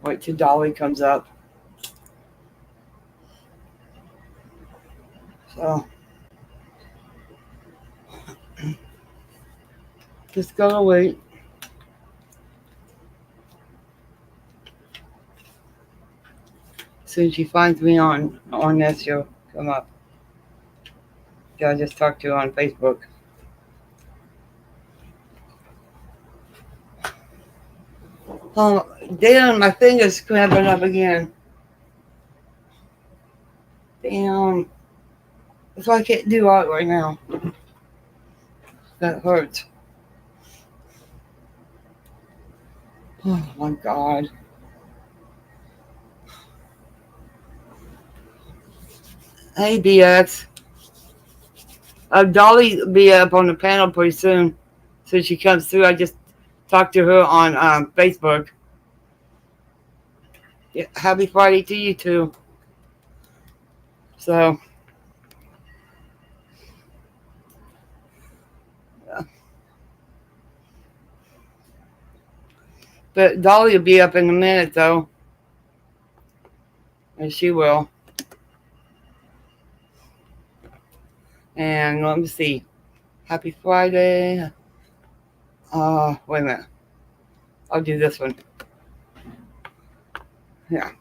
Wait till Dolly comes up. So just gonna wait. As soon as she finds me on this, she'll come up. I just talked to her on Facebook. Oh, damn, my finger's cramping up again. Damn. So I can't do art right now. That hurts. Oh my god. Hey BX. Dolly will be up on the panel pretty soon. So she comes through. I just talked to her on Facebook. Yeah, happy Friday to you too. So, but Dolly will be up in a minute though. And she will. And let me see. Happy Friday. Wait a minute. I'll do this one. Yeah.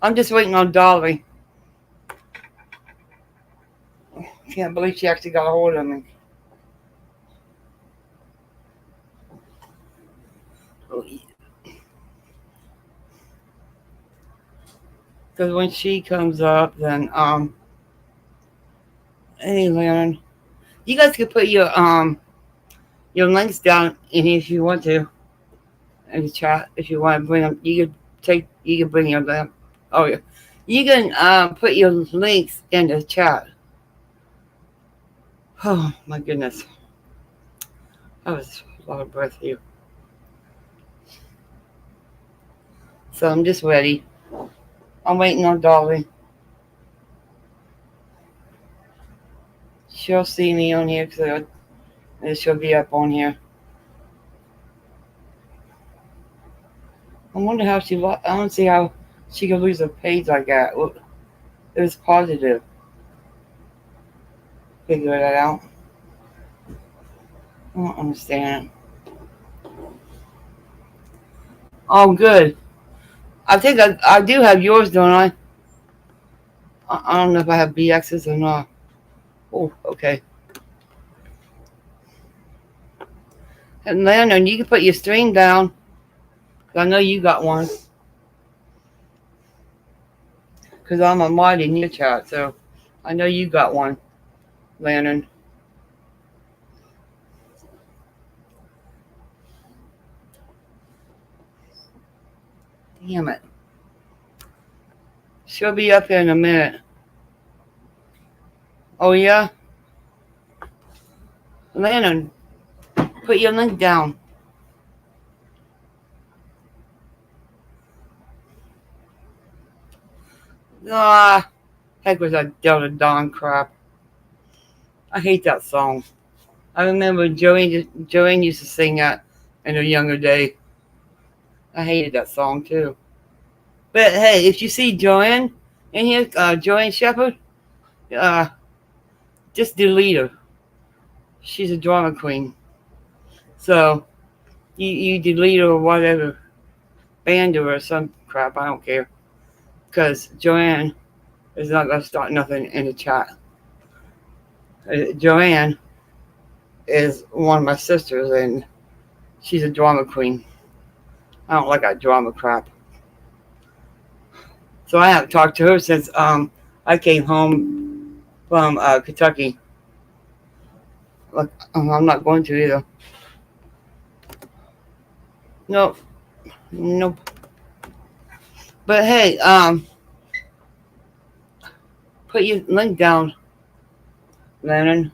I'm just waiting on Dolly. Can't believe she actually got a hold of me. Because when she comes up, then hey Leon, you guys can put your links down in here if you want to in the chat. If you want to bring them, you can bring your link. Oh yeah, you can put your links in the chat. Oh my goodness, that was a lot of breath here. So I'm just ready. I'm waiting on Dolly. She'll see me on here because she'll be up on here. I wonder how I don't see how she could lose a page like that. It was positive. Figure that out. I don't understand. Oh, good. I think I do have yours, don't I? I don't know if I have BX's or not. Oh, okay. And Landon, you can put your stream down. I know you got one. Because I'm a mod in your chat, so I know you got one, Landon. Damn it. She'll be up here in a minute. Oh, yeah? Landon, put your link down. Ah, heck was that Delta Dawn crap. I hate that song. I remember Joanne used to sing that in her younger day. I hated that song too. But hey, if you see Joanne in here, Joanne Shepherd, uh, just delete her. She's a drama queen. So you delete her or whatever, ban her or some crap. I don't care. Because Joanne is not gonna start nothing in the chat. Joanne is one of my sisters, and she's a drama queen. I don't like that drama crap. So I haven't talked to her since I came home from Kentucky. Look, I'm not going to either. Nope. Nope. But hey, put your link down, Lennon.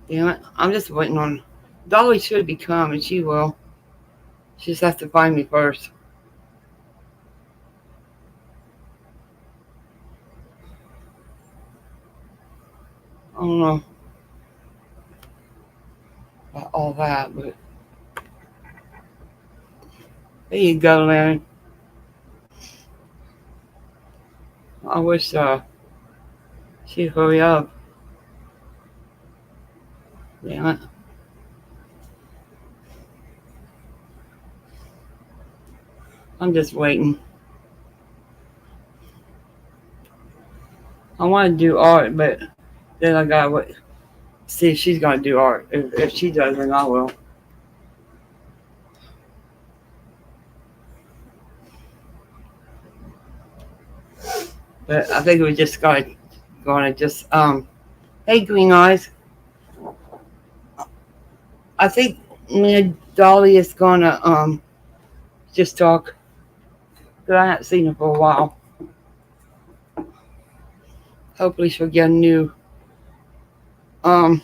Damn it. I'm just waiting on Dolly should be coming. She will. She just has to find me first. I don't know. all that. But there you go, Larry. I wish she'd hurry up. Damn it. I'm just waiting. I want to do art, but then I gotta wait, see if she's gonna do art. If she does, then I will. But I think we just gonna just Hey, Green Eyes. I think me and Dolly is gonna just talk. Cause I haven't seen her for a while. Hopefully she'll get a new um.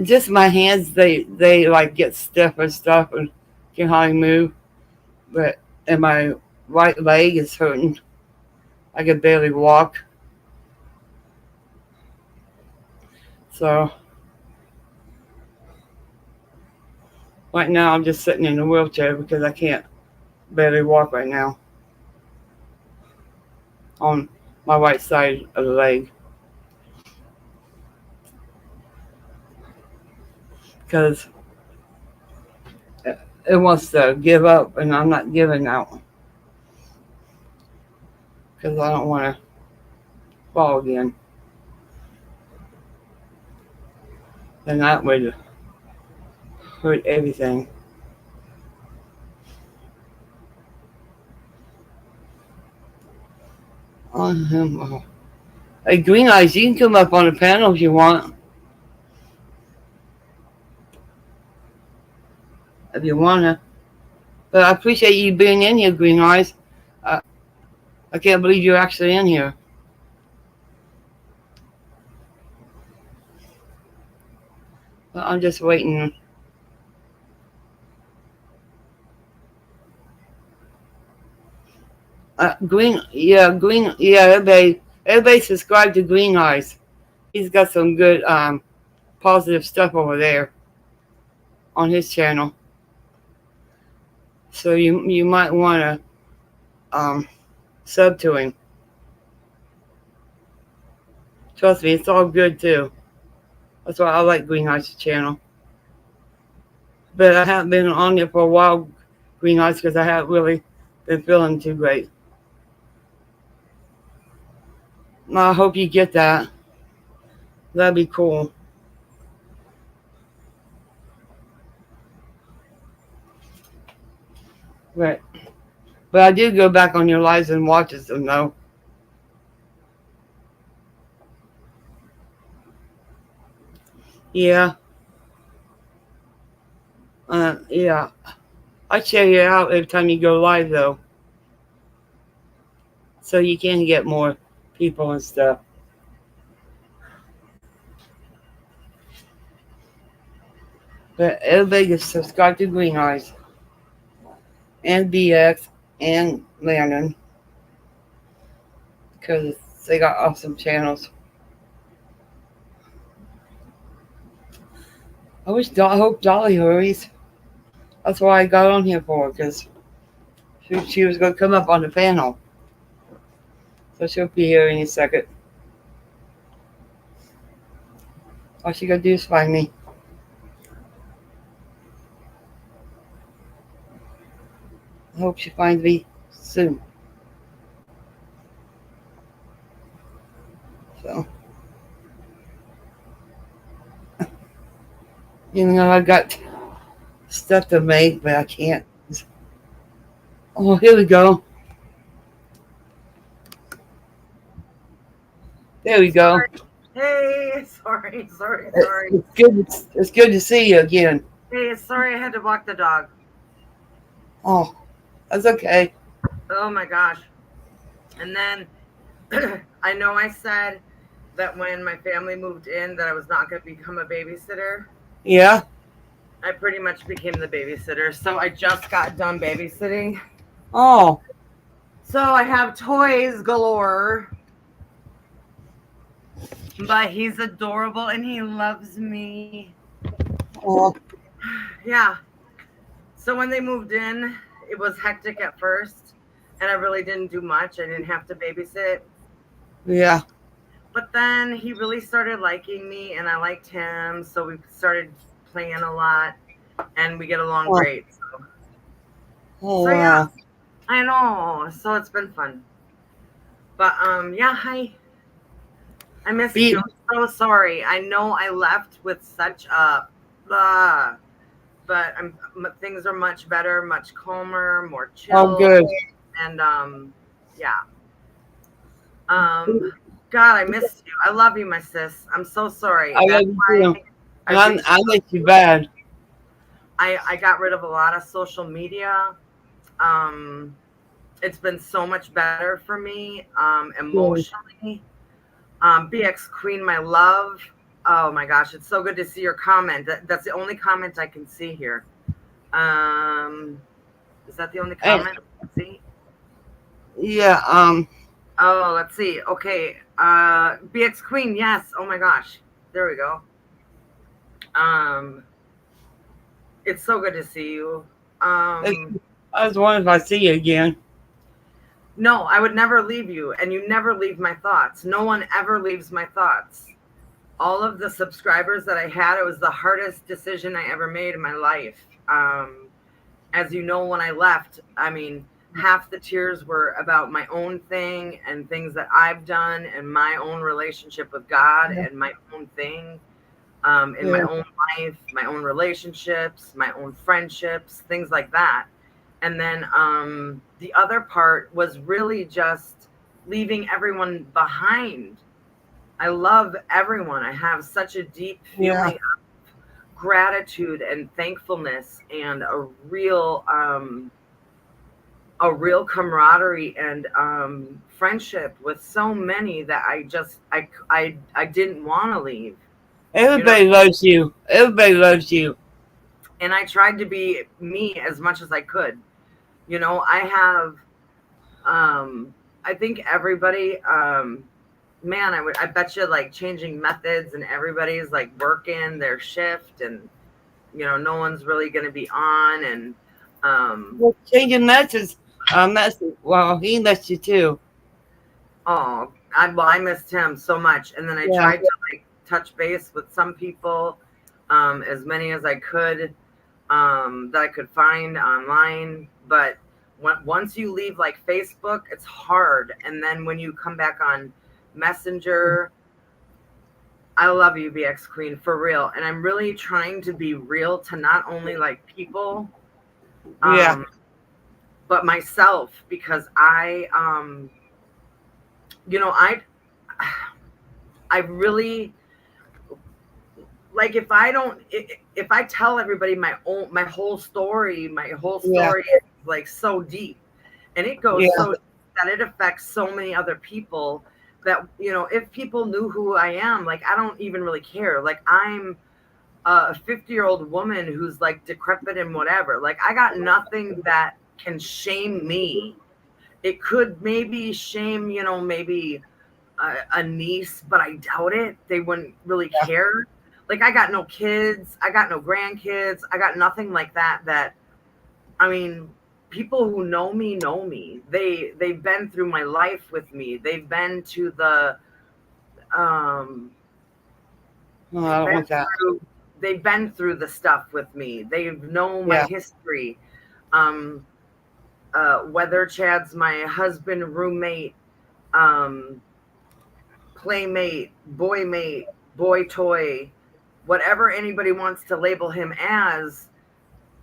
Just my hands, they like get stiff and stuff and can hardly move. But and my right leg is hurting. I can barely walk. So right now I'm just sitting in a wheelchair because I can't barely walk right now on my right side of the leg because it wants to give up and I'm not giving out because I don't want to fall again. And that would hurt everything. Hey, Green Eyes, you can come up on the panel if you want. If you want to. But I appreciate you being in here, Green Eyes. Uh, I can't believe you're actually in here. But I'm just waiting. Green, yeah, everybody subscribe to Green Eyes. He's got some good, positive stuff over there on his channel. So you might want to, sub to him. Trust me, it's all good too. That's why I like Green Eyes' channel. But I haven't been on there for a while, Green Eyes, because I haven't really been feeling too great. I hope you get that. That'd be cool. Right. But I do go back on your lives and watches them though. Yeah. Yeah. I share you out every time you go live though. So you can get more people and stuff. But everybody is subscribed to Green Eyes and BX and Landon because they got awesome channels. I hope Dolly hurries. That's why I got on here for, because she was going to come up on the panel. So she'll be here in a second. All she got to do is find me. I hope she finds me soon. So, I got stuff to make, but I can't. Oh, here we go. There we go. Hey, sorry. It's good to see you again. Hey, sorry I had to walk the dog. Oh, that's okay. Oh my gosh. And then I know I said that when my family moved in that I was not going to become a babysitter. Yeah. I pretty much became the babysitter. So I just got done babysitting. Oh. So I have toys galore. But he's adorable and he loves me. Oh, Yeah. So when they moved in, it was hectic at first, and I really didn't do much. I didn't have to babysit. yeah. But then he really started liking me, and I liked him. So we started playing a lot, and we get along Oh, great. oh So yeah, wow. I know. So it's been fun. But yeah, hi. I missed you. Be I'm so sorry. I know I left with such a blah, but things are much better, much calmer, more oh chill, good. and yeah. Um, God, I missed you. I love you, my sis. I'm so sorry. I That's love you why too. I And reached I out miss to you you. bad. I got rid of a lot of social media. Um, it's been so much better for me Good. emotionally. BX Queen, my love. Oh my gosh, it's so good to see your comment. That's the only comment I can see here. Um, is that the only And comment I can see? yeah, Oh, let's see. Okay. BX Queen, yes. Oh my gosh. There we go. Um, it's so good to see you. it's, Um, I was wondering if I see you again. no, I would never leave you, and you never leave my thoughts. No one ever leaves my thoughts. All of the subscribers that I had, it was the hardest decision I ever made in my life. As you know, when I left, I mean, half the tears were about my own thing and things that I've done and my own relationship with God Yeah, and my own thing in my yeah, own life, my own relationships, my own friendships, things like that. And then the other part was really just leaving everyone behind. I love everyone. I have such a deep yeah, feeling of gratitude and thankfulness and a real camaraderie and friendship with so many that I didn't want to leave. You know, everybody loves you. Everybody loves you. and I tried to be me as much as I could. You know, I think everybody man, I bet you like changing methods and everybody's like working their shift and no one's really going to be on and um Well, changing message. Message. Well, he lets you too. oh, I missed him so much and then I Yeah, tried to like touch base with some people as many as I could that I could find online. But once you leave like Facebook, it's hard. And then when you come back on Messenger, I love you, BX Queen, for real. And I'm really trying to be real to not only like people, yeah, um, but myself because you know, I really like if I tell everybody my whole yeah, story is like so deep and it goes yeah, so deep that it affects so many other people that if people knew who I am, like I don't even really care. Like I'm a 50-year-old woman who's like decrepit and whatever. Like I got nothing that can shame me. It could maybe shame, maybe a niece, but I doubt it. They wouldn't really yeah. care. Like I got no kids, I got no grandkids, I got nothing like that. I mean, people who know me know me. They've been through my life with me. Um No, I they've don't been want that. they've been through the stuff with me. They've known my Yeah, history. Um Whether Chad's my husband, roommate, um playmate, boy toy, whatever anybody wants to label him as,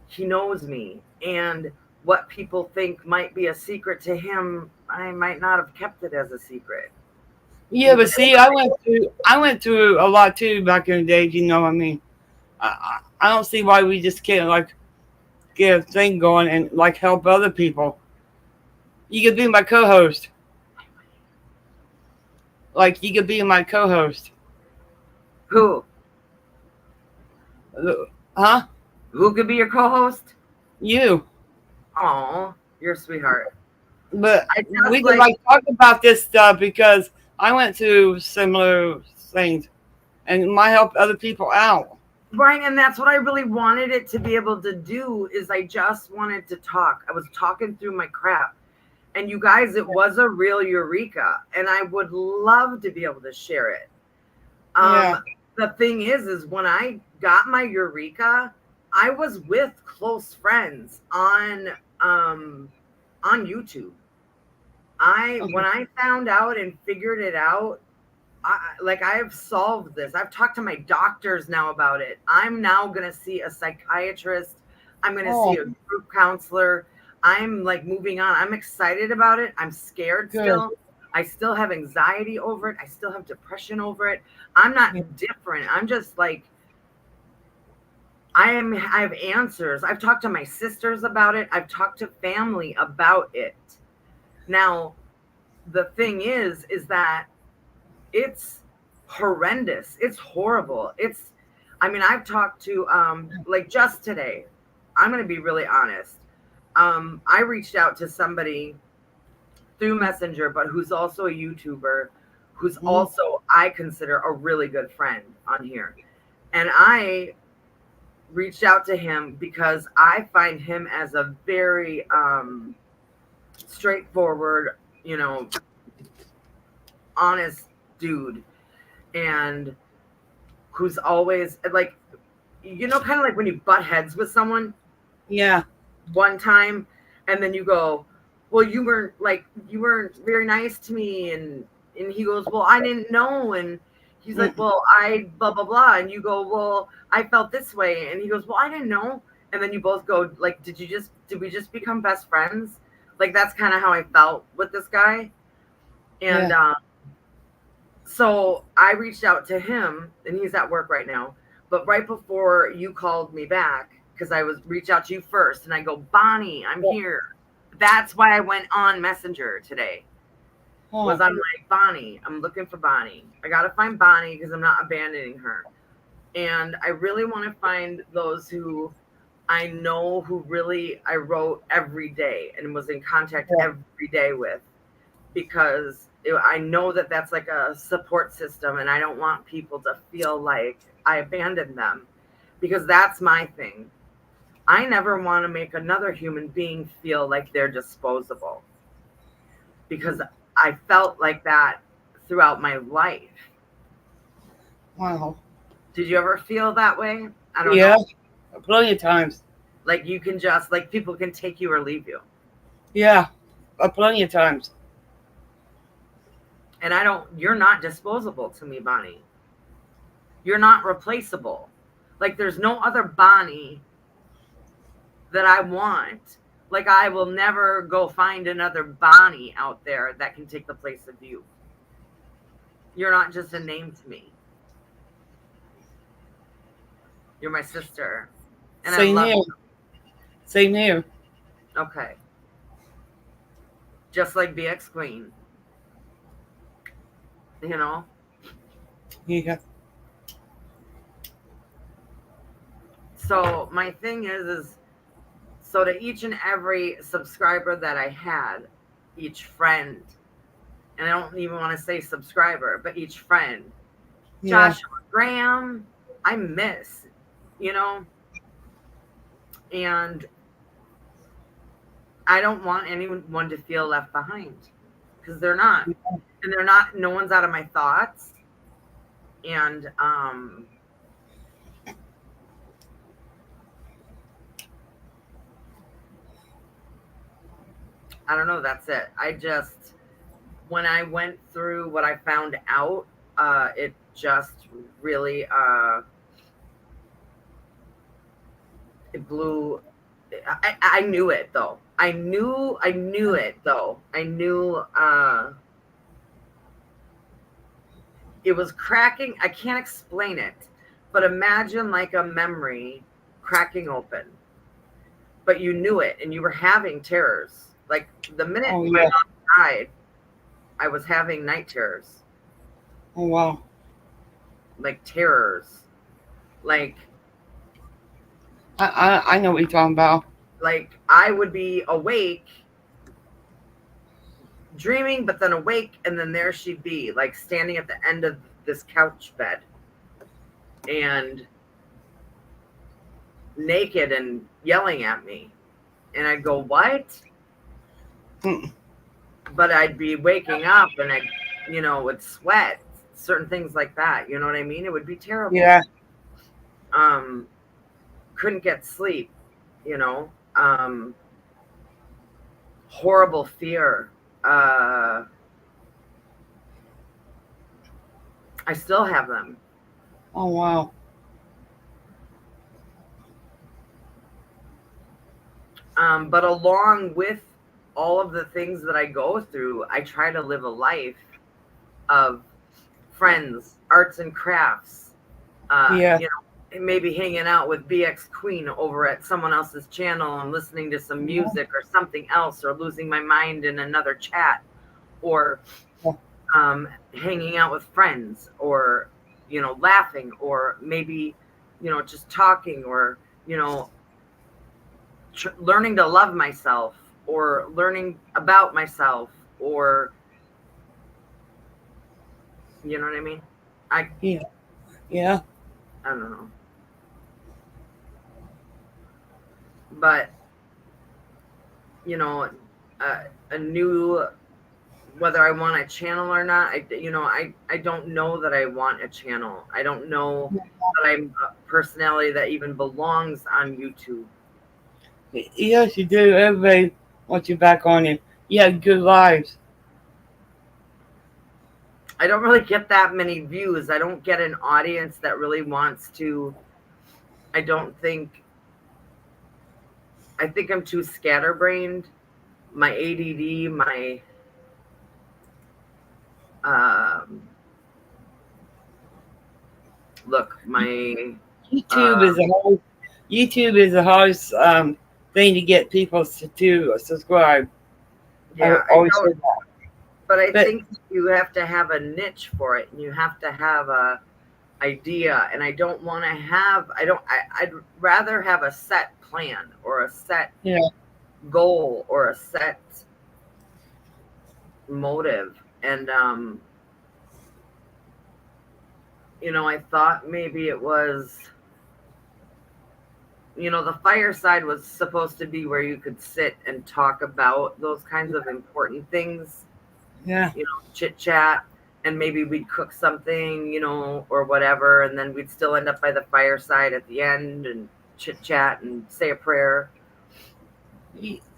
he knows me. And what people think might be a secret to him, I might not have kept it as a secret. yeah. Even But if see, I went through a lot too back in the days. You know what I mean? I don't see why we just can't like get a thing going and like help other people. You could be my co-host. Like you could be my co-host. who Huh? who could be your co-host? You. Oh, you're a sweetheart. But I we just could like like talk about this stuff because I went through similar things and it might help other people out. Right, and that's what I really wanted it to be able to do is I just wanted to talk. I was talking through my crap. And you guys, it was a real eureka, and I would love to be able to share it. Um, Yeah. the thing is when I got my eureka, I was with close friends um on YouTube. I when Okay. I found out and figured it out, I have solved this. I've talked to my doctors now about it. I'm now going to see a psychiatrist. I'm going to see Oh, a group counselor. I'm like moving on. I'm excited about it. I'm scared good. still. I still have anxiety over it. I still have depression over it. I'm Yeah. not different. I'm just like I have answers. I've talked to my sisters about it. I've talked to family about it. Now, the thing is that it's horrendous. It's horrible. I mean, I've talked to like just today. I'm going to be really honest. I reached out to somebody through Messenger, but who's also a YouTuber, who's Mhm. also I consider a really good friend on here. And I reached out to him because I find him as a very straightforward, you know, honest dude, and who's always like, kind of like when you butt heads with someone Yeah. one time, and then you go, "Well, you weren't very nice to me," and he goes, "Well, I didn't know," and he's like, Mm. "Well, I blah blah blah," and you go, "Well, I felt this way," and he goes, "Well, I didn't know," and then you both go, like, did we just become best friends?" Like that's kind of how I felt with this guy, and Yeah. so I reached out to him, and he's at work right now. But right before you called me back, because I was reach out to you first, and I go, Bonnie, I'm Yeah. here. That's why I went on Messenger today. Was Oh, I'm like, Bonnie, I'm looking for Bonnie. I gotta find Bonnie because I'm not abandoning her. And I really want to find those who I know who really I wrote every day and was in contact yeah. every day with, because I know that that's like a support system, and I don't want people to feel like I abandoned them, because that's my thing. I never want to make another human being feel like they're disposable, because I felt like that throughout my life. Wow. Did you ever feel that way? I don't Yeah. know. Plenty of times. Like you can just like people can take you or leave you. Yeah. Plenty of times. And I don't you're not disposable to me, Bonnie. You're not replaceable. Like there's no other Bonnie that I want. Like I will never go find another Bonnie out there that can take the place of you. You're not just a name to me. You're my sister. And I Same love here. Same here. you. Okay. Just like BX Queen, you know? Yeah. So my thing is so to each and every subscriber that I had, each friend, and I don't even want to say subscriber, but each friend, Yeah. Joshua Graham, I miss, you know, and I don't want anyone to feel left behind, because they're not. And they're not, no one's out of my thoughts. And I don't know, that's it. I just when I went through what I found out, it just really it blew. I knew it though. I knew it though. I knew it was cracking. I can't explain it, but imagine like a memory cracking open. But you knew it, and you were having terrors. Like the minute Oh, my yeah. mom died, I was having night terrors, Oh, wow. like terrors, like I know what you're talking about. I would be awake, dreaming, but then awake, and then there she'd be, like standing at the end of this couch bed, and naked and yelling at me. And I'd go, what? Mm. But I'd be waking up and I, would sweat, certain things like that. You know what I mean? It would be terrible. Yeah. Um, couldn't get sleep, you know, horrible fear. I still have them. Oh wow. But along with all of the things that I go through, I try to live a life of friends, arts and crafts, Yeah. maybe hanging out with BX Queen over at someone else's channel and listening to some Yeah. music or something else, or losing my mind in another chat, or hanging out with friends, or laughing, or maybe just talking, or learning to love myself, or learning about myself, or you know what I mean. I Yeah. Yeah. I don't know, but you know, a new, whether I want a channel or not, I don't know that I want a channel. I don't know that I'm a personality that even belongs on YouTube. Yes, you do. Everybody wants you back on it. You have good lives. I don't really get that many views. I don't get an audience that really wants to. I don't think. I think I'm too scatterbrained. My ADD, my um, look, my YouTube is um, a whole. YouTube is the hardest thing to get people to subscribe. I yeah. I always say don't. that. But I But think you have to have a niche for it, and you have to have a idea. And I don't want to have. I don't. I'd rather have a set plan, or a set yeah, goal, or a set motive. And I thought maybe it was, the fireside was supposed to be where you could sit and talk about those kinds of important things, yeah, chit chat, and maybe we'd cook something, or whatever, and then we'd still end up by the fireside at the end and chit chat and say a prayer.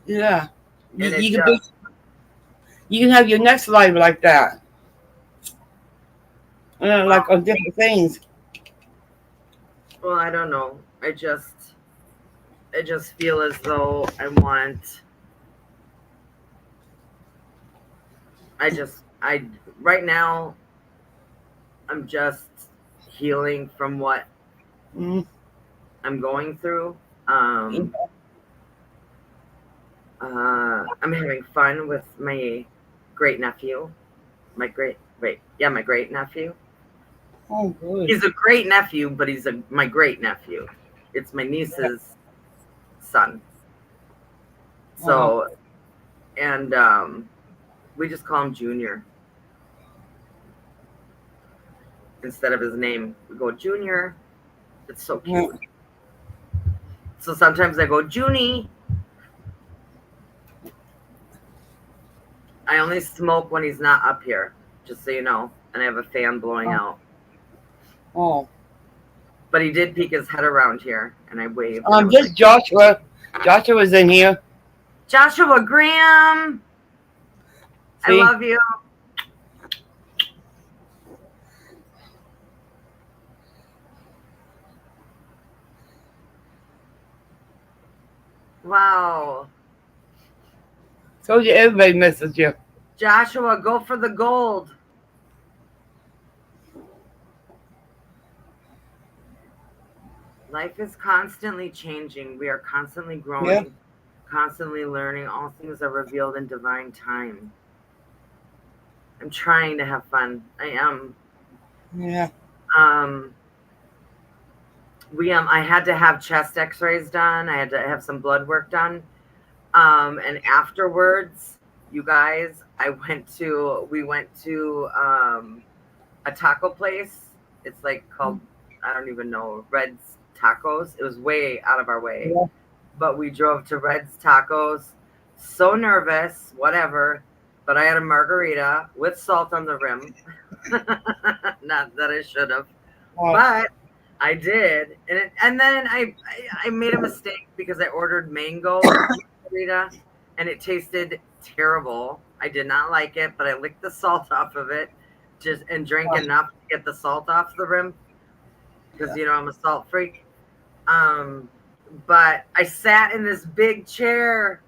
yeah. And it You can be. just, You can have your next life like that. Like well, on different things. I don't know. I just feel as though I right now, I'm just healing from what Mm, I'm going through. Um, I'm having fun with my great nephew. My great nephew. oh, good. He's a great nephew, but he's my great nephew. It's my niece's son. Wow. So, and we just call him Junior instead of his name. We go Junior. It's so Yeah. cute. So sometimes I go Junie. I only smoke when he's not up here, just so you know. And I have a fan blowing out. Oh. But he did peek his head around here, and I waved, and I was Just like, Joshua. Joshua was in here. Joshua Graham, I See? love you. Wow. Told you everybody misses you. Joshua, go for the gold. Life is constantly changing. We are constantly Yeah. growing, constantly learning. All things are revealed in divine time. I'm trying to have fun. I am. Yeah. Um, I had to have chest x-rays done. I had to have some blood work done. And afterwards, you guys, we went to a taco place. It's like called, I don't even know, Red's tacos. It was way out of our way, Yeah. but we drove to Red's Tacos. So nervous, whatever. But I had a margarita with salt on the rim. Not that I should have, Uh, but I did, and then I made a mistake because I ordered mango margarita, and it tasted terrible. I did not like it, but I licked the salt off of it, just and drank uh, enough to get the salt off the rim because yeah. I'm a salt freak. Um, but I sat in this big chair.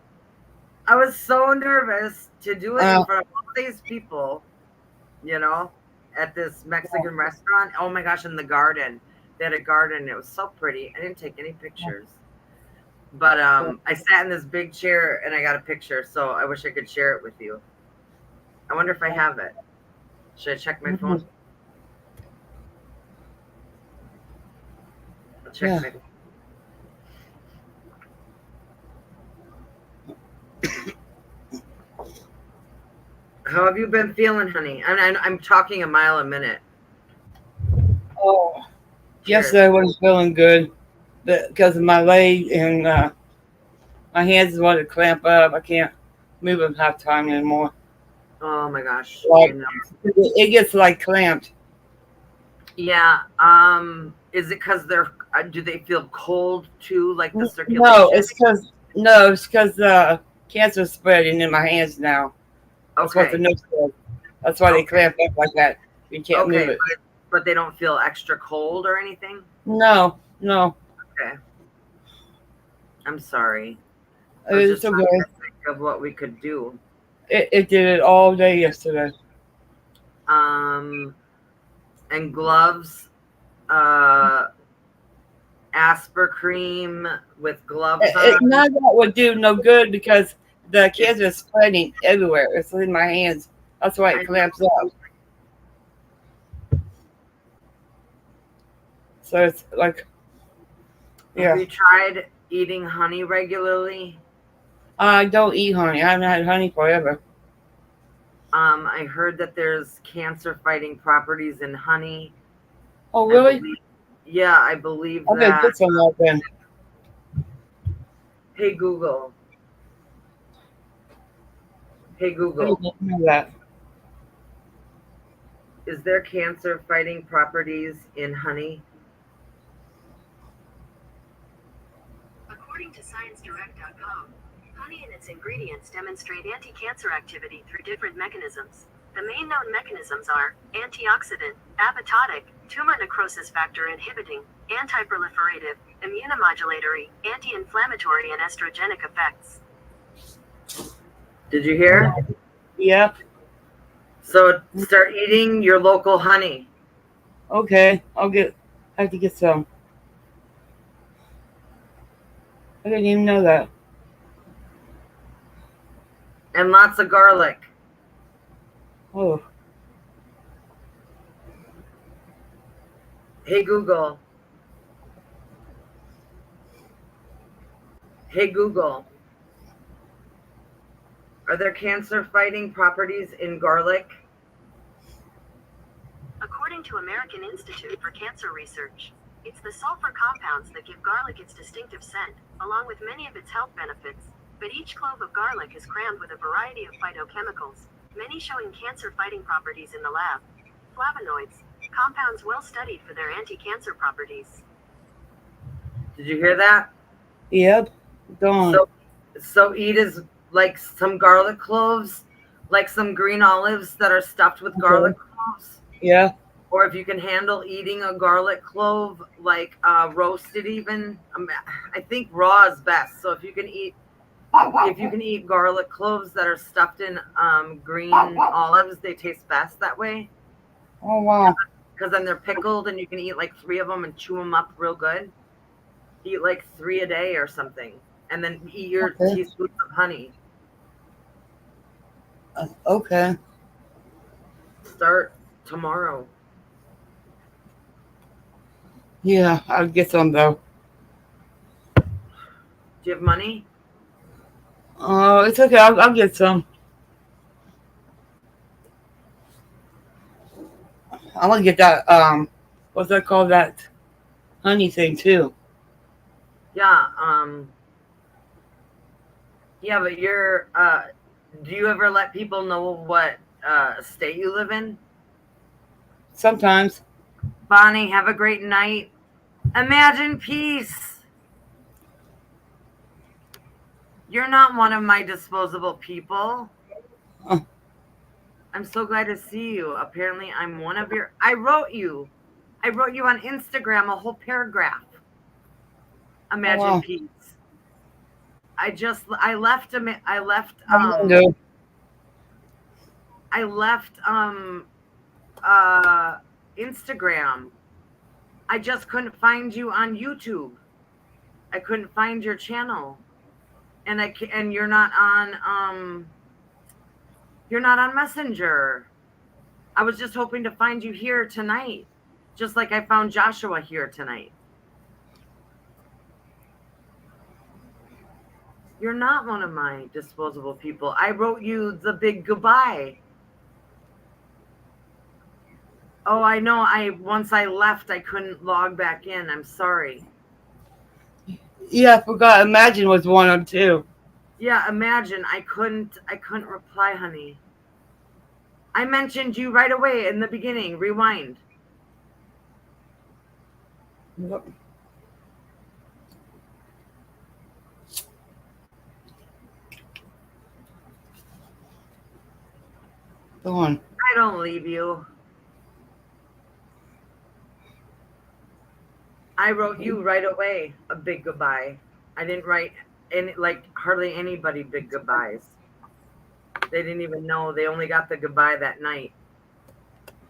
I was so nervous to do it in Uh, front of all these people, you know, at this Mexican restaurant. Oh my gosh, in the garden. They had a garden. It was so pretty. I didn't take any pictures. But I sat in this big chair and I got a picture, so I wish I could share it with you. I wonder if I have it. Should I check my phone? I'll check yeah. my. How have you been feeling, honey? I'm talking a mile a minute. Oh, Cheers. yesterday I wasn't feeling good because of my leg and my hands wanted to clamp up. I can't move them half time anymore. Oh my gosh, I Like know. it gets like clamped. Yeah. Is it because they're? Do they feel cold too, like the No, circulation? it's because cancer's spreading in my hands now. That's what the Okay. nurse said. That's why they Okay. clamp up like that. You can't Okay. move it. But they don't feel extra cold or anything. No, no, Okay. I'm sorry. I was it's just trying okay. to think of what we could do. It did it all day yesterday. Um, and gloves, uh, Asper cream with gloves on. None of that would do no good because the cancer is spreading everywhere. It's in my hands. That's why I it clamps up. So it's like, Have yeah. you tried eating honey regularly? I don't eat honey. I haven't had honey forever. I heard that there's cancer fighting properties in honey. Oh, I really? believe, yeah, I believe I'm gonna that. get some of that then. Hey Google, hey I Google, didn't know that. is there cancer fighting properties in honey? According to ScienceDirect.com, honey and its ingredients demonstrate anti-cancer activity through different mechanisms. The main known mechanisms are antioxidant, apoptotic, tumor necrosis factor inhibiting, antiproliferative, immunomodulatory, anti-inflammatory, and estrogenic effects. Did you hear? Yeah. So start eating your local honey Okay. I have to get some. I didn't even know that. and lots of garlic. Oh. Hey Google, hey Google, are there cancer fighting properties in garlic? According to American Institute for Cancer Research, it's the sulfur compounds that give garlic its distinctive scent, along with many of its health benefits. But each clove of garlic is crammed with a variety of phytochemicals, many showing cancer-fighting properties in the lab. Flavonoids, compounds well studied for their anti-cancer properties. Did you hear that? Yep. Gone. So, so eat is like some garlic cloves, like some green olives that are stuffed with garlic Okay. cloves. Yeah. Or if you can handle eating a garlic clove, like roasted, even I think raw is best. So if you can eat garlic cloves that are stuffed in green olives, they taste best that way Oh wow. because then they're pickled and you can eat like 3 of them and chew them up real good. Eat like 3 a day or something, and then eat your Okay. teaspoons of honey. Okay. Start tomorrow. Yeah. I'll get some though. Do you have money? Oh, it's okay. I'll get some. I'm gonna get that. What's that called? That honey thing too. Yeah. Yeah, but do you ever let people know what state you live in? Sometimes. Bonnie, have a great night. Imagine peace. You're not one of my disposable people. Oh, I'm so glad to see you. Apparently, I'm one of your. I wrote you. I wrote you on Instagram a whole paragraph. oh Imagine wow. peace. I left him. I wonder. I left uh Instagram. I just couldn't find you on YouTube. I couldn't find your channel. And you're not on Messenger. I was just hoping to find you here tonight. Just like I found Joshua here tonight. You're not one of my disposable people. I wrote you the big goodbye. Oh, I know. Once I left, I couldn't log back in. I'm sorry. Yeah, I forgot. Imagine was one of two. Yeah, imagine I couldn't reply, honey. I mentioned you right away in the beginning. Rewind. Yep. Go on. I don't leave you. I wrote you right away a big goodbye. I didn't write any like hardly anybody big goodbyes. They didn't even know. They only got the goodbye that night.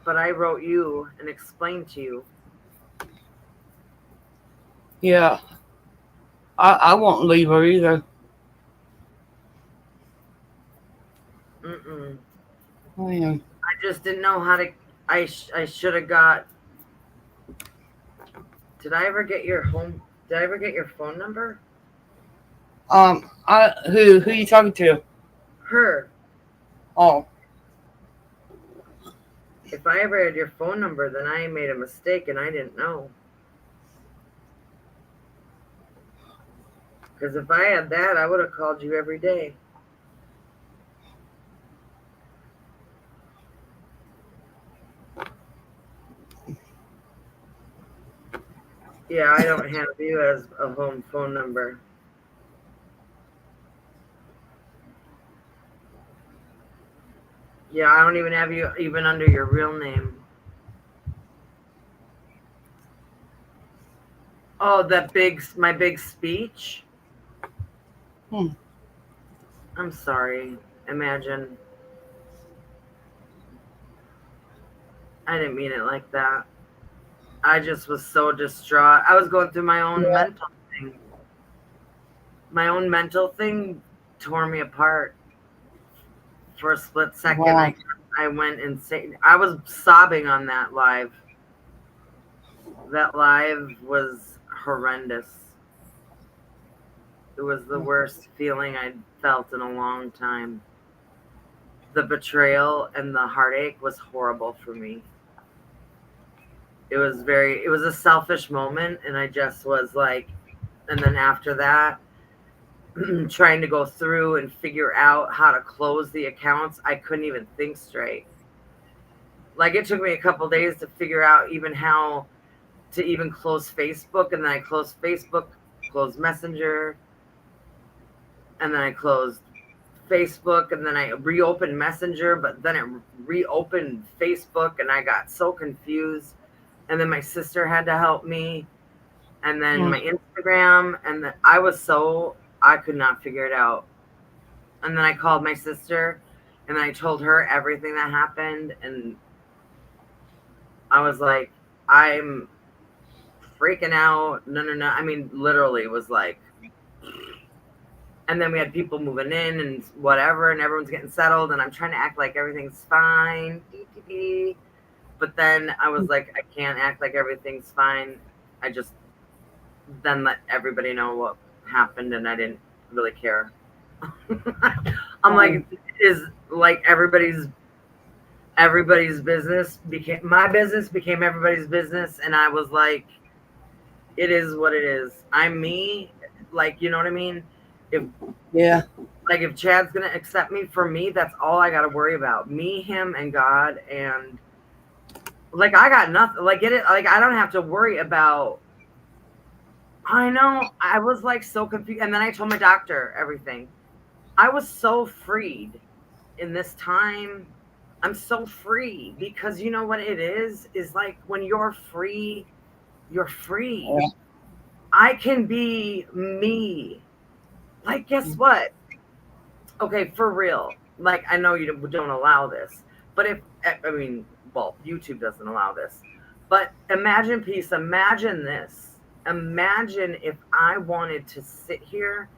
But I wrote you and explained to you. Yeah. I won't leave her either. Mm-mm. I am. I just didn't know how to. I should have got. Did I ever get your home? Did I ever get your phone number? Who you talking to? Her. Oh, If I ever had your phone number, then I made a mistake and I didn't know. Because if I had that, I would have called you every day. Yeah, I don't have you as a home phone number. Yeah, I don't even have you even under your real name. Oh, my big speech. hmm. I'm sorry. Imagine. I didn't mean it like that. I just was so distraught. I was going through my own Yeah. mental thing. My own mental thing tore me apart for a split second. Wow. I went insane. I was sobbing on that live. That live was horrendous. It was the worst feeling I'd felt in a long time. The betrayal and the heartache was horrible for me. It was a selfish moment, and I just was like, and then after that, trying to go through and figure out how to close the accounts, I couldn't even think straight. Like it took me a couple days to figure out even how to even close Facebook, and then I closed Facebook, closed Messenger, and then I closed Facebook, and then I reopened Messenger, but then it reopened Facebook, and I got so confused. And then my sister had to help me, and then Hmm. my Instagram, and then I could not figure it out. And then I called my sister, and I told her everything that happened, and I was like, I'm freaking out. No, no, no. I mean, literally, it was like, and then we had people moving in and whatever, and everyone's getting settled, and I'm trying to act like everything's fine. But then I was like, I can't act like everything's fine. I just then let everybody know what happened, and I didn't really care. I'm like, is like everybody's business became my business, became everybody's business, and I was like, it is what it is. I'm me. Like, you know what I mean? If Yeah. like if Chad's gonna accept me for me, that's all I gotta worry about. Me, him, and God, and like I got nothing. Like get it? Like I don't have to worry about. I know. I was like so confused, and then I told my doctor everything. I was so freed in this time. I'm so free because you know what it is like when you're free, you're free. Yeah. I can be me. Like, guess what? Okay, for real. Like, I know you don't allow this, but if, I mean, well, YouTube doesn't allow this, but imagine peace. Imagine this. Imagine if I wanted to sit here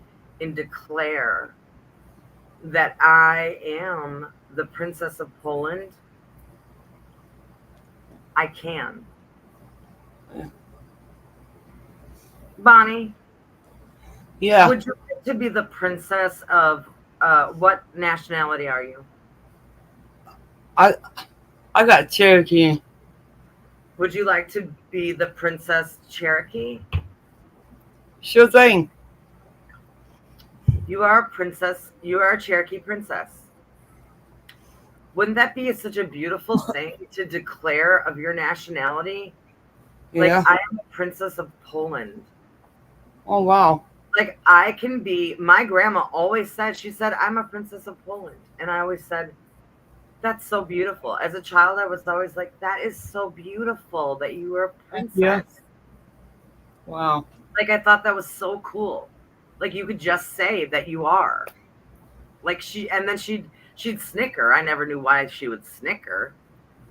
and declare that I am the Princess of Poland. I can. Bonnie, Yeah. would you like to be the princess of what nationality are you? I I got Cherokee. Would you like to be the Princess Cherokee? Sure thing. You are a princess. You are a Cherokee princess. Wouldn't that be such a beautiful thing to declare of your nationality? Like, Yeah. I am a princess of Poland. Oh wow. Like, I can be, my grandma always said, she said, I'm a princess of Poland. And I always said, that's so beautiful. As a child, I was always like, that is so beautiful that you were a Yeah. princess. Wow. Like, I thought that was so cool. Like, you could just say that you are. Like and then she'd snicker. I never knew why she would snicker.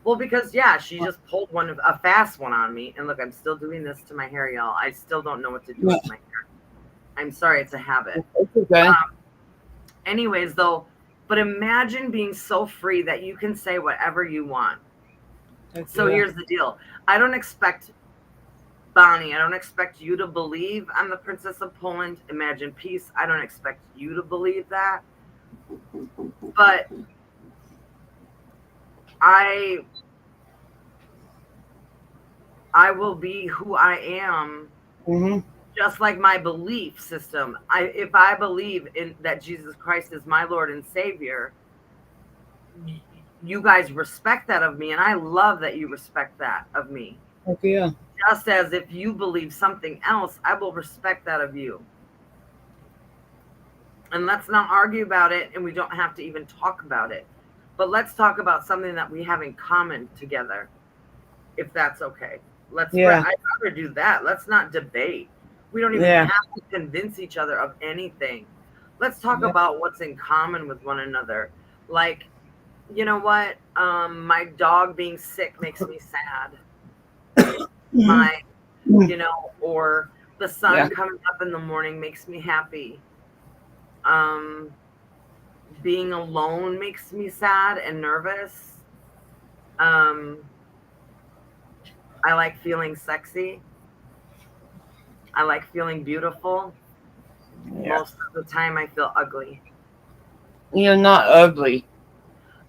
Well, because yeah, she just pulled a fast one on me. And look, I'm still doing this to my hair, y'all. I still don't know what to do Yeah. with my hair. I'm sorry, it's a habit. It's okay. Anyways, though, but imagine being so free that you can say whatever you want. So Yeah. here's the deal. I don't expect Bonnie, I don't expect you to believe I'm the Princess of Poland. Imagine peace. I don't expect you to believe that. But I I will be who I am, Mhm. just like my belief system. If I believe in that Jesus Christ is my Lord and Savior, you guys respect that of me, and I love that you respect that of me. Okay. Yeah. Just as if you believe something else, I will respect that of you. And let's not argue about it, and we don't have to even talk about it. But let's talk about something that we have in common together, if that's okay. Yeah. I'd rather do that. Let's not debate. We don't even Yeah. have to convince each other of anything. Let's talk Yeah. about what's in common with one another. Like, you know what? My dog being sick makes me sad. Mhm. My, or the Yeah. sun coming up in the morning makes me happy. Um, Being alone makes me sad and nervous. Um, I like feeling sexy. I like feeling beautiful. Yeah. Most of the time, I feel ugly. You're not ugly.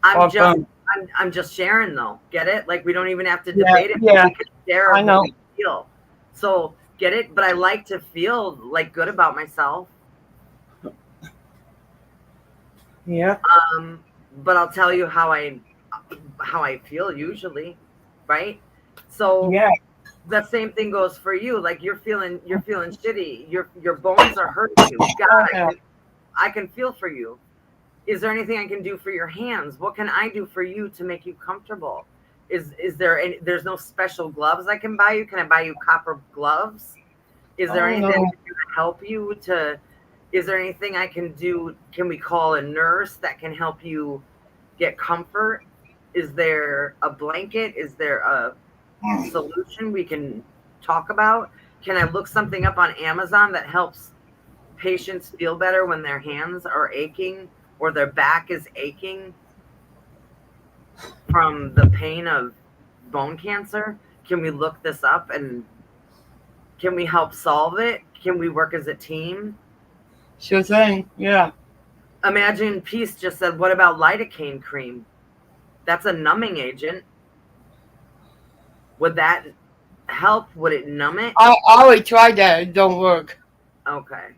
I'm Far just, from. I'm just sharing though. Get it? Like we don't even have to Yeah. debate it, but Yeah. we can share I what know. we feel. So get it? But I like to feel like good about myself. Yeah. But I'll tell you how I feel usually, right? So Yeah. the same thing goes for you. Like you're feeling shitty. Your bones are hurting you. God, Oh yeah. I can feel for you. Is there anything I can do for your hands? What can I do for you to make you comfortable? Is there any, there's no special gloves I can buy you? Can I buy you copper gloves? Is there Oh anything I no. can do to help you to is there anything I can do? Can we call a nurse that can help you get comfort? Is there a blanket? Is there a solution we can talk about? Can I look something up on Amazon that helps patients feel better when their hands are aching or their back is aching from the pain of bone cancer? Can we look this up and can we help solve it? Can we work as a team? Sure thing. Yeah. Imagine Peace just said, what about lidocaine cream? That's a numbing agent. Would that help? Would it numb it? I already tried that. It don't work. Okay.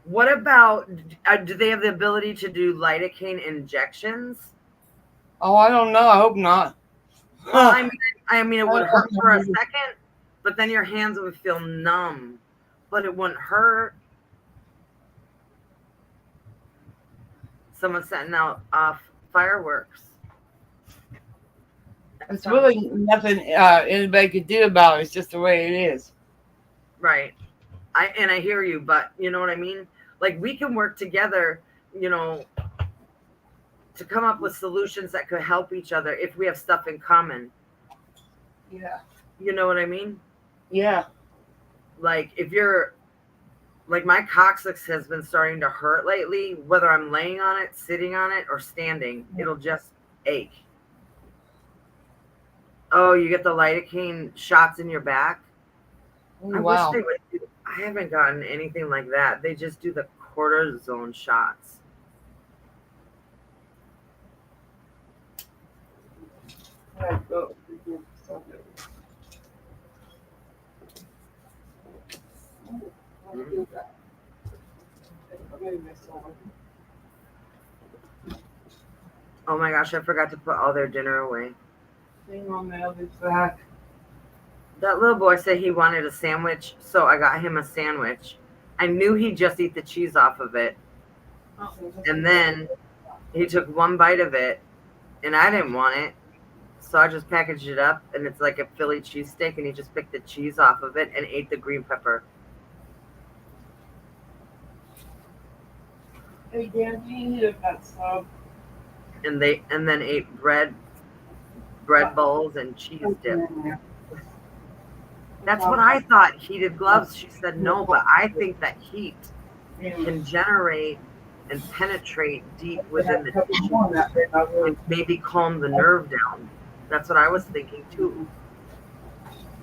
What about, do they have the ability to do lidocaine injections? Oh, I don't know. I hope not. Well, I mean, it would hurt for a second, but then your hands would feel numb, but it wouldn't hurt. Someone setting out off fireworks. It's really nothing anybody could do about it. It's just the way it is. Right. I hear you, but you know what I mean? Like we can work together, you know, to come up with solutions that could help each other if we have stuff in common. Yeah. You know what I mean? Yeah. Like if you're like my coccyx has been starting to hurt lately, whether I'm laying on it, sitting on it, or standing, it'll just ache. Oh, you get the lidocaine shots in your back? Oh, I wow. wish they would do, I haven't gotten anything like that. They just do the cortisone shots. Oh my gosh, I forgot to put all their dinner away. Thing on the other back. That little boy said he wanted a sandwich, so I got him a sandwich. I knew he'd just eat the cheese off of it. And then he took one bite of it, and I didn't want it. So I just packaged it up, and it's like a Philly cheesesteak, and he just picked the cheese off of it and ate the green pepper. Hey, Dan, do you need that sub? And then ate bread bowls and cheese dip. That's what I thought. Heated gloves. She said no, but I think that heat can generate and penetrate deep within the tissue and maybe calm the nerve down. That's what I was thinking too.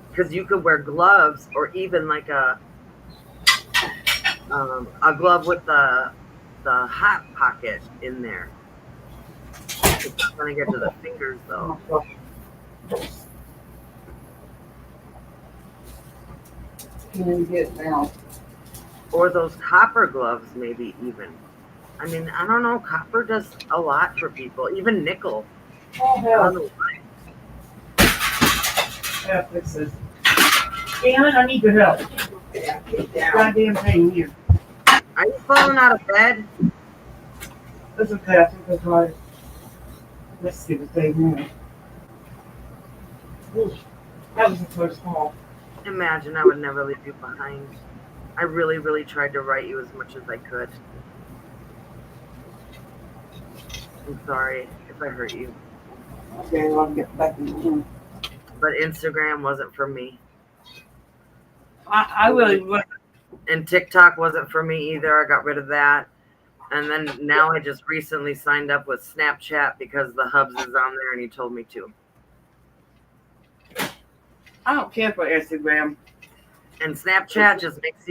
Because you could wear gloves or even like a glove with the hot pocket in there. It's gonna get to the fingers though. Can you get now? Or those copper gloves, maybe even. I mean, I don't know. Copper does a lot for people. Even nickel. Oh, I hell. don't know why. Yeah, fix this. Damn it, I need your help. Goddamn thing here. Are you falling out of bed? That's okay, I think that's right. Let's see the thing here. Ooh, that was the first call. Imagine I would never leave you behind. I really, really tried to write you as much as I could. I'm sorry if I hurt you. Okay, well, I'll get back in the room. But Instagram wasn't for me. I really was. And TikTok wasn't for me either. I got rid of that. And then now I just recently signed up with Snapchat because the Hubs is on there and he told me to. I don't care for Instagram. And Snapchat just makes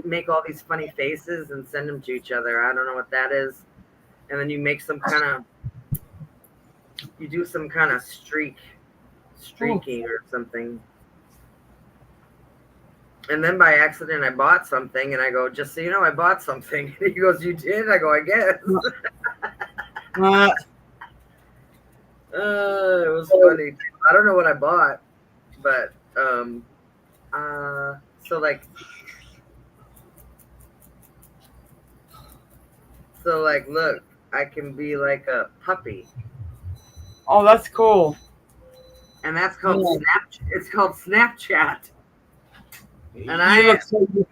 make all these funny faces and send them to each other. I don't know what that is. And then you make you do some kind of streaking or something. And then by accident I bought something and I go, just so you know, I bought something. And he goes, you did? I go, I guess. It was funny. I don't know what I bought, but so look, I can be like a puppy. Oh, that's cool. And that's called Snapchat. It's called Snapchat. And You look so good.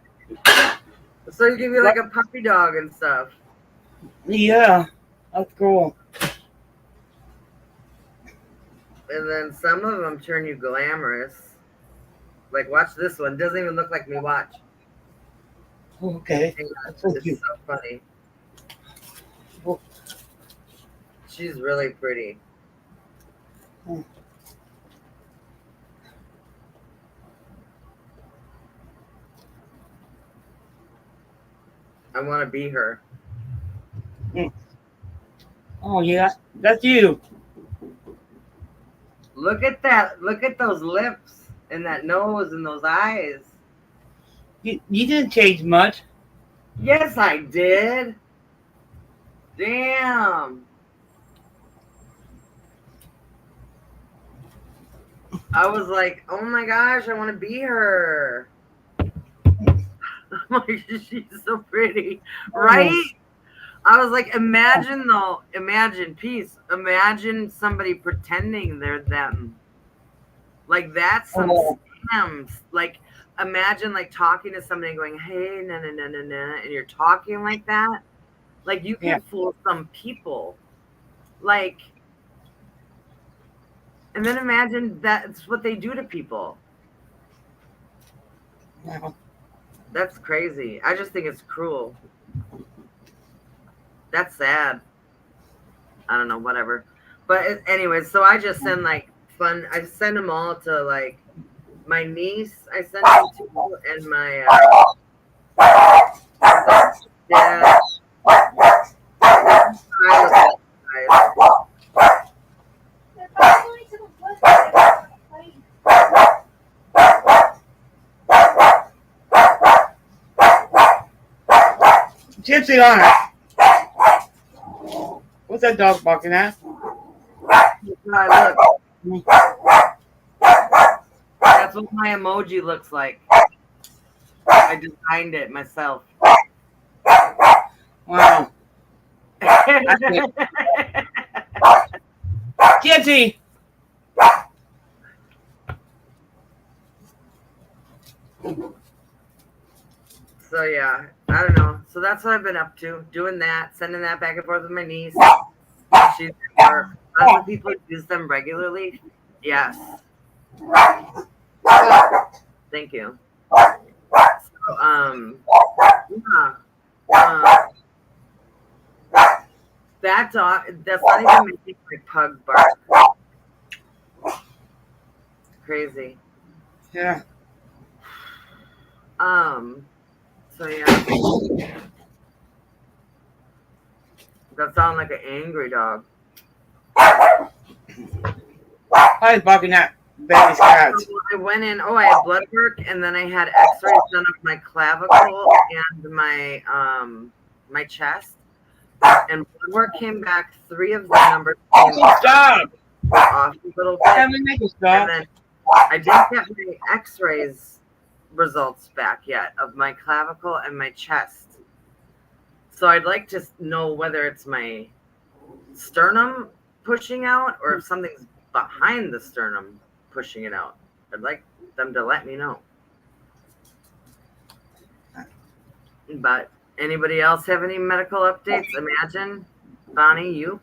so you can be like a puppy dog and stuff. Yeah, that's cool. And then some of them turn you glamorous. Like, watch this one. Doesn't even look like me. Watch. Okay. It's so funny. She's really pretty. I want to be her. Oh, yeah. That's you. Look at that. Look at those lips and that nose and those eyes. You didn't change much. Yes, I did. Damn. I was like, oh my gosh, I want to be her. I'm like, she's so pretty, Oh, right? I was like, imagine though, imagine peace. Imagine somebody pretending they're them. Like that's some oh, scams. Like imagine like talking to somebody and going, hey, na na na na na, and you're talking like that. Like you yeah. can fool some people. Like, and then imagine that's what they do to people. Wow. That's crazy. I just think it's cruel. That's sad. I don't know, whatever. But anyways, so I just send like fun. I send them all to like my niece. I send them to and my dad. I Gypsy on it. What's that dog barking at? look. That's what my emoji looks like. I designed it myself. Wow. Gypsy! So yeah, I don't know. So that's what I've been up to, doing that, sending that back and forth with my niece. She's at work. Other people use them regularly. Yes. Thank you. So, yeah. That dog, that's not even making my pug bark. Crazy. Yeah. So yeah. That sounds like an angry dog. Probably barking at baby's cats. So I went in. Oh, I had blood work, and then I had X-rays done of my clavicle and my chest. And blood work came back. 3 of the numbers came Stop! off a little bit, Have me make a and stop. then I didn't get my X-rays results back yet of my clavicle and my chest. So I'd like to know whether it's my sternum pushing out or if something's behind the sternum pushing it out. I'd like them to let me know. But anybody else have any medical updates? Imagine, Bonnie, you?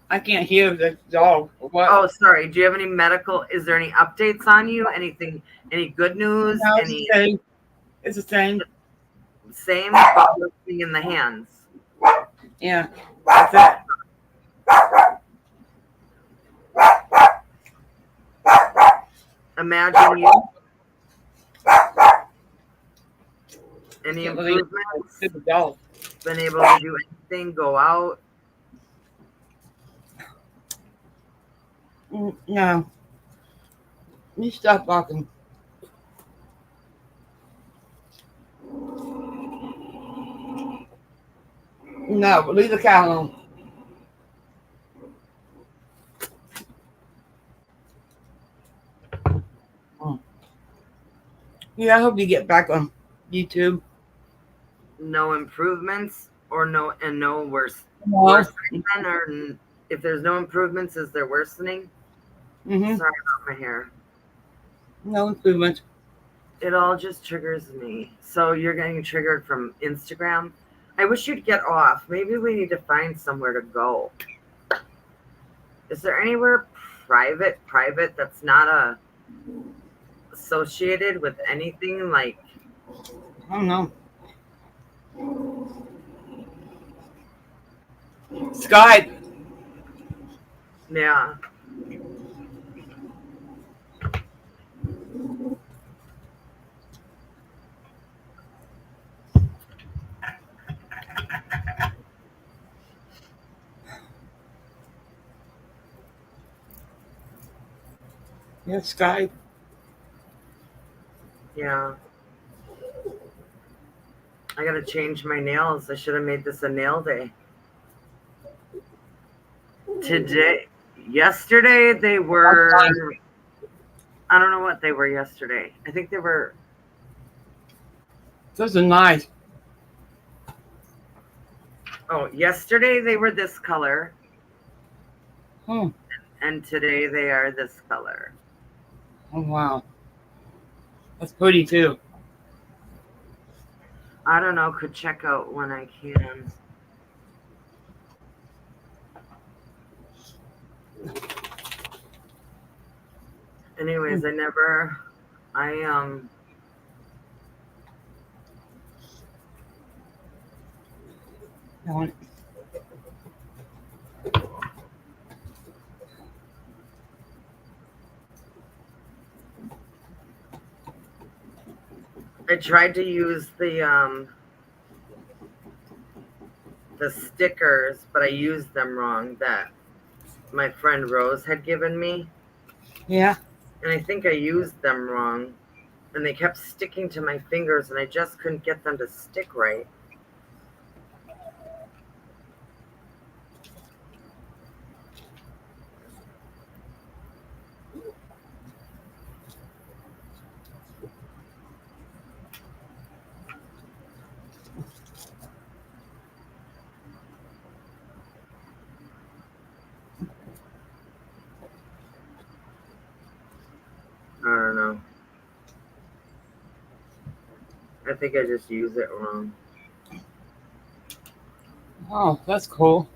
I can't hear the dog. What? Oh, sorry. Do you have any medical? Is there any updates on you? Anything? Any good news? No, it's Any the same. It's the same. same but working in the hands? Yeah. That's it. Imagine you. Any Can't believe improvements? it's the dog. Been able to do anything? Go out? No. You stop barking. No, leave the cow alone. Yeah, I hope you get back on YouTube. No improvements or no worse No. worsening then, or if there's no improvements, is there worsening? Mm-hmm. Sorry about my hair. No improvement. It all just triggers me. So you're getting triggered from Instagram. I wish you'd get off. Maybe we need to find somewhere to go. Is there anywhere private that's not associated with anything like I don't know. Skype. yeah. Yeah, Skype. Yeah. I gotta change my nails. I should have made this a nail day. Yesterday they were. I don't know what they were yesterday. I think they were. Those are nice. Oh, yesterday they were this color, Hmm. and today they are this color. Oh wow. That's pretty too. I don't know. Could check out when I can. Anyways, I never. I Oh, I tried to use the stickers, but I used them wrong. That my friend Rose had given me, yeah. and I think I used them wrong, and they kept sticking to my fingers, and I just couldn't get them to stick right. I don't know. I think I just use it wrong. Oh, that's cool.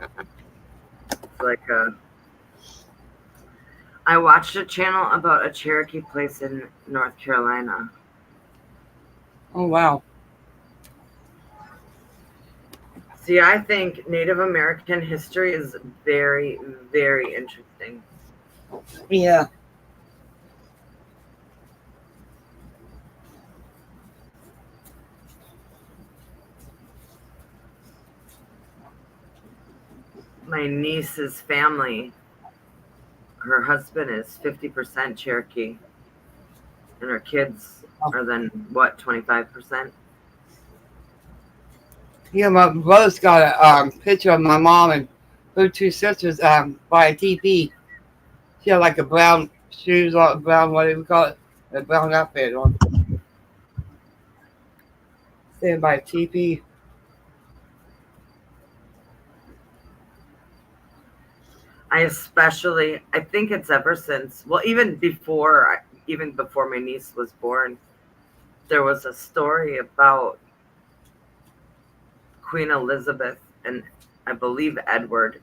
It's like I watched a channel about a Cherokee place in North Carolina. Oh wow. See, I think Native American history is very, very interesting. Yeah. My niece's family, her husband is 50% Cherokee, and her kids are then what, 25%? Yeah, my brother's got a picture of my mom and her two sisters by a TV. She had like a brown shoes on, brown, what do we call it? A brown outfit on. Standing by a TV. I think it's ever since, well, even before my niece was born, there was a story about Queen Elizabeth and I believe Edward.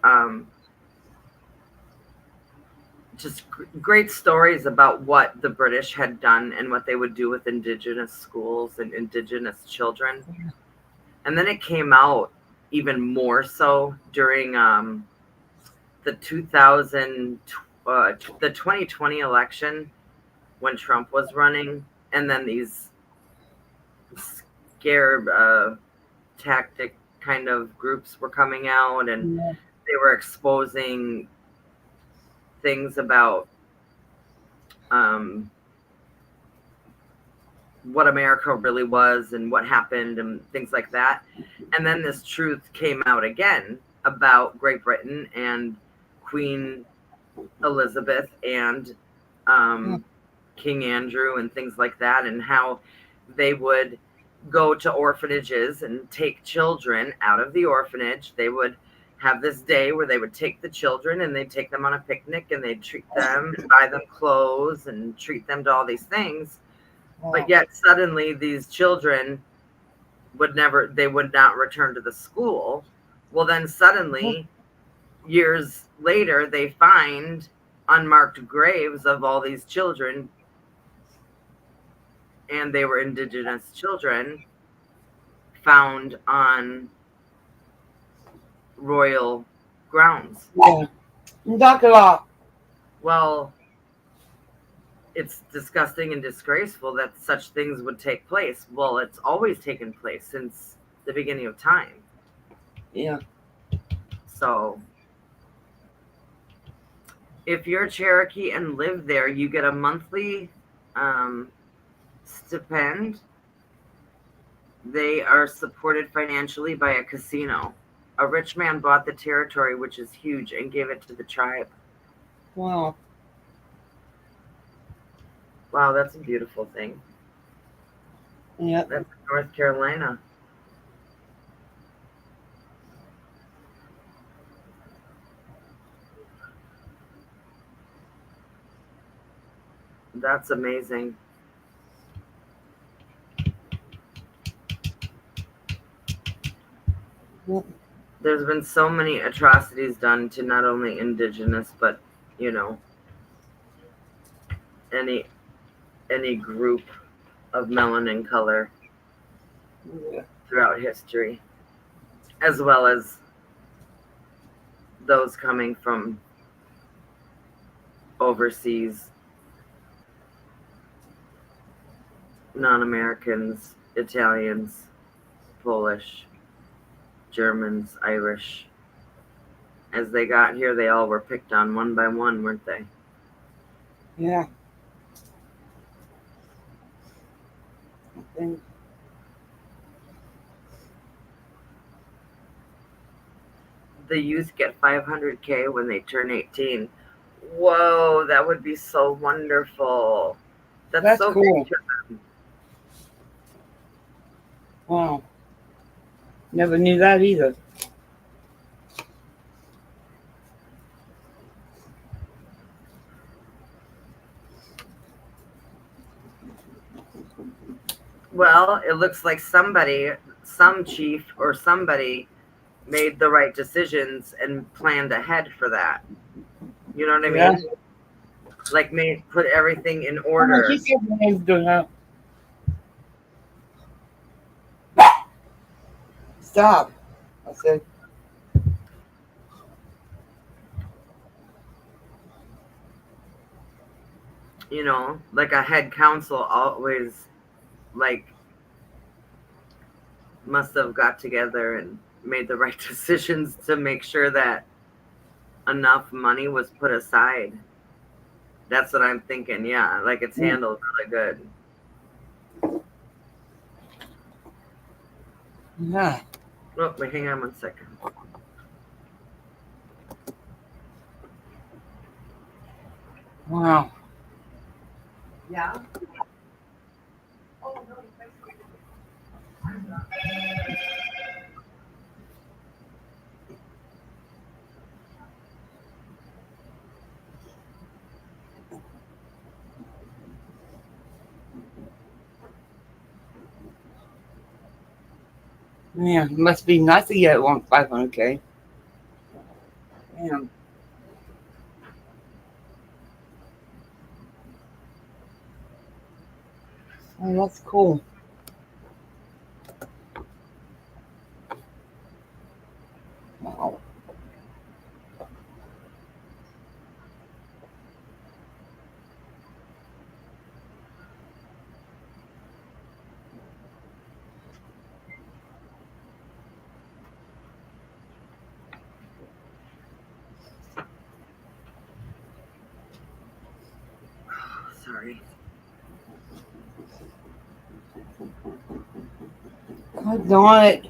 Um, just great stories about what the British had done and what they would do with indigenous schools and indigenous children. And then it came out even more so during the 2000 the 2020 election when Trump was running, and then these scare tactic kind of groups were coming out, and Yeah. they were exposing things about um, what America really was and what happened and things like that. And then this truth came out again about Great Britain and Queen Elizabeth and Yeah. King Andrew and things like that, and how they would go to orphanages and take children out of the orphanage. They would have this day where they would take the children and they'd take them on a picnic and they'd treat them, buy them clothes and treat them to all these things. But yet suddenly these children they would not return to the school. Well, then suddenly years later, they find unmarked graves of all these children, and they were indigenous children found on royal grounds. Yeah. Knock it off. Well, it's disgusting and disgraceful that such things would take place. Well, it's always taken place since the beginning of time. Yeah. So if you're Cherokee and live there, you get a monthly stipend. They are supported financially by a casino. A rich man bought the territory, which is huge, and gave it to the tribe. Wow. Wow, that's a beautiful thing. Yep. That's North Carolina. That's amazing. Yep. There's been so many atrocities done to not only indigenous, but you know, any group of melanin color Yeah. throughout history, as well as those coming from overseas, non-Americans, Italians, Polish, Germans, Irish. As they got here, they all were picked on one by one, weren't they? Yeah. I think The youth get 500K when they turn 18. Whoa, that would be so wonderful. That's so cool. big. Wow. Never knew that either. Well, it looks like somebody, some chief or somebody, made the right decisions and planned ahead for that. You know what I Yeah. mean? Like put everything in Oh, order. she said my name's doing that. Stop. I said, You know, like a head council always like must have got together and made the right decisions to make sure that enough money was put aside. That's what I'm thinking. Yeah, like it's handled really good. yeah. Oh, wait, hang on 1 second. Wow. Yeah. Man, it must be nice to get 500K. Damn. Oh, that's cool. Wow. Sorry. God darn it.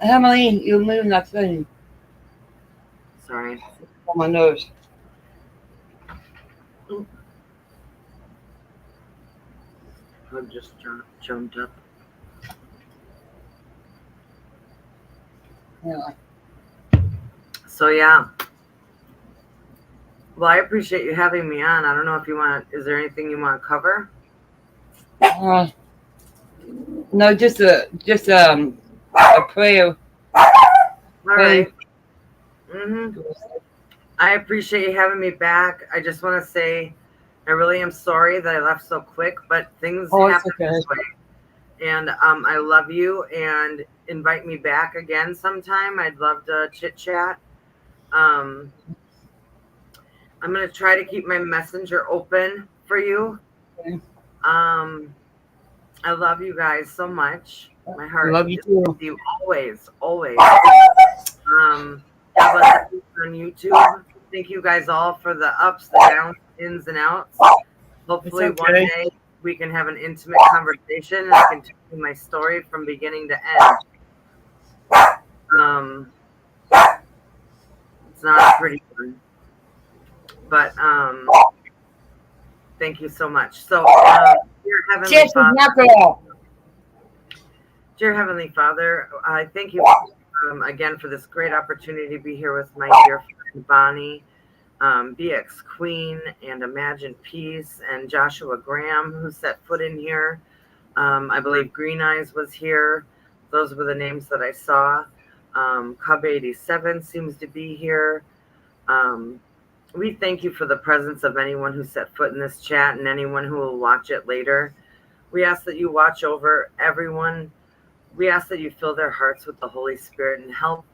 Emily, you're moving that thing Sorry. on my nose. I just jumped up. Yeah. So yeah. Well, I appreciate you having me on. I don't know if you want. Is there anything you want to cover? No, just a prayer. All right. I appreciate you having me back. I just want to say, I really am sorry that I left so quick, but things happen this way. And I love you, and invite me back again sometime. I'd love to chit chat. I'm gonna try to keep my messenger open for you. Okay. I love you guys so much. My heart Love you is too. with you always, always. God bless you on YouTube. Thank you guys all for the ups, the downs, ins and outs. Hopefully It's one okay. day we can have an intimate conversation and I can tell you my story from beginning to end. It's not a pretty one, but thank you so much. So, dear Heavenly Cheers with Father, alcohol. dear Heavenly Father, I thank you again for this great opportunity to be here with my dear friend Bonnie, BX Queen, and Imagine Peace, and Joshua Graham, who set foot in here. I believe Green Eyes was here. Those were the names that I saw. Cub 87 seems to be here. We thank you for the presence of anyone who set foot in this chat and anyone who will watch it later. We ask that you watch over everyone. We ask that you fill their hearts with the Holy Spirit and help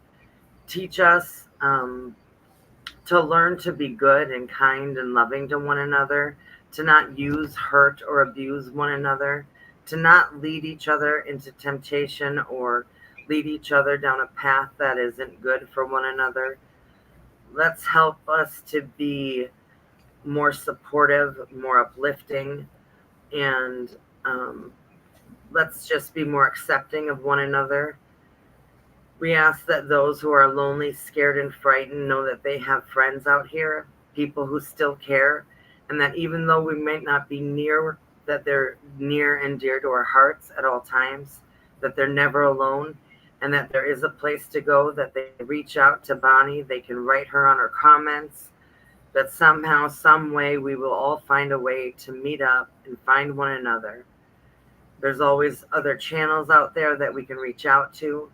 teach us to learn to be good and kind and loving to one another, to not use, hurt, or abuse one another, to not lead each other into temptation or lead each other down a path that isn't good for one another. Let's help us to be more supportive, more uplifting, and let's just be more accepting of one another. We ask that those who are lonely, scared, and frightened know that they have friends out here, people who still care, and that even though we might not be near, that they're near and dear to our hearts at all times, that they're never alone, and that there is a place to go, that they reach out to Bonnie, they can write her on her comments, that somehow, some way, we will all find a way to meet up and find one another. There's always other channels out there that we can reach out to.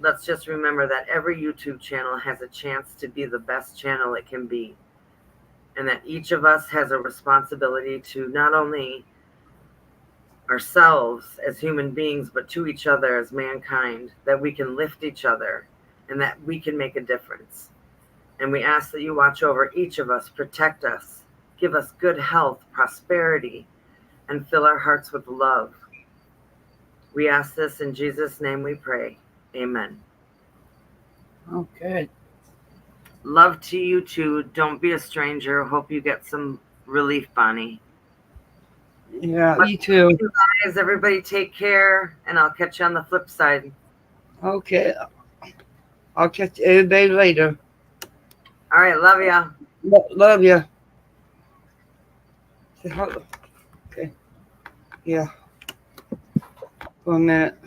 Let's just remember that every YouTube channel has a chance to be the best channel it can be. And that each of us has a responsibility to not only ourselves as human beings, but to each other as mankind, that we can lift each other and that we can make a difference. And we ask that you watch over each of us, protect us, give us good health, prosperity, and fill our hearts with love. We ask this in Jesus' name we pray. Amen. Okay. Love to you too. Don't be a stranger. Hope you get some relief, Bonnie. Yeah, you too. You guys, everybody take care, and I'll catch you on the flip side. Okay. I'll catch everybody later. All right, love ya. Love you. Okay. Yeah. For a minute.